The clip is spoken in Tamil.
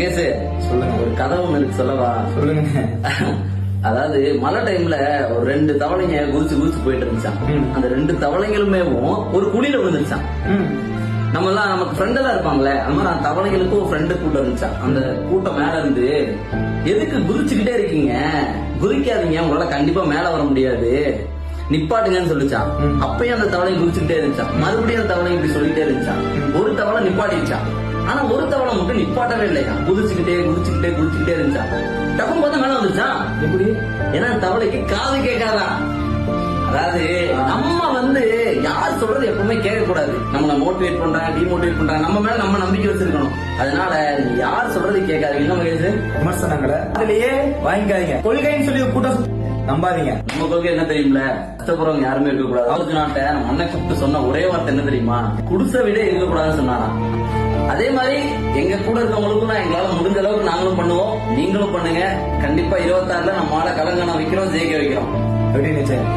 மகேஷ் சொல்லுங்க, ஒரு கதை ஒண்ணு இருக்கு சொல்லவா? சொல்லுங்க. அதாவது மழை டைம்ல ஒரு 2 தவளைங்க குதிச்சு போயிட்டு இருந்துச்சான். அந்த 2 தவளைங்களுமே ஒரு குழியில விழுந்துருச்சான். நம்ம எல்லாம் நமக்கு ஃப்ரெண்ட் எல்லாம் இருப்பாங்களே, அந்த மாதிரி அந்த தவளைங்களுக்கும் ஒரு ஃப்ரெண்டு கூட்டம் இருந்துச்சான். அந்த கூட்டம் மேல இருந்து, எதுக்கு குதிச்சுக்கிட்டே இருக்கீங்க, குதிக்காதீங்க, உங்களால கண்டிப்பா மேல வர முடியாது, நிப்பாட்டுங்கன்னு சொல்லிச்சான். அப்பயும் அந்த தவளை குதிச்சுக்கிட்டே இருந்துச்சான். மறுபடியும் அந்த தவளை இப்படி சொல்லிட்டே இருந்துச்சான். ஒரு தவளை நிப்பாட்டிச்சான். ஆனா ஒரு தவளை மட்டும் நிப்பாட்டவே இல்லையா, குதிச்சுக்கிட்டே இருந்துச்சான். டப்புன்னு பார்த்தா மேல வந்துச்சான். எப்படி? ஏன்னா தவளைக்கு காது கேட்காதான். அதாவது நம்ம யார் சொல்றது எப்பவுமே கேட்க கூடாது. நம்மள மோட்டிவேட் பண்றாங்க, டிமோட்டிவேட் பண்றாங்க, நம்ம மேல நம்ம நம்பிக்கை வச்சிருக்கணும். அதனால யார் சொல்றது கேட்காதீங்க. என்ன மகேஷ்? விமர்சனங்களை அதுலயே வாங்கிக்காதீங்க. கொள்கைன்னு சொல்லி கூட்டம் நம்பாதீங்க. நம்ம கொள்கை என்ன தெரியுமில, கஷ்டப்படுறவங்க யாருமே இருக்க கூடாது. அவருக்கு நாட்ட நம்ம அண்ணன் கூப்பிட்டு சொன்ன ஒரே வார்த்தை என்ன தெரியுமா? குடிசை விட இருக்கக்கூடாதுன்னு சொன்னாராம். அதே மாதிரி எங்க கூட இருக்கவங்களுக்கும் எங்களால முடிஞ்ச அளவுக்கு நாங்களும் பண்ணுவோம், நீங்களும் பண்ணுங்க. கண்டிப்பா 26ல நம்மளால கலங்கான வைக்கிறோம், ஜெயிக்க வைக்கிறோம். எப்படி நிச்சயம்.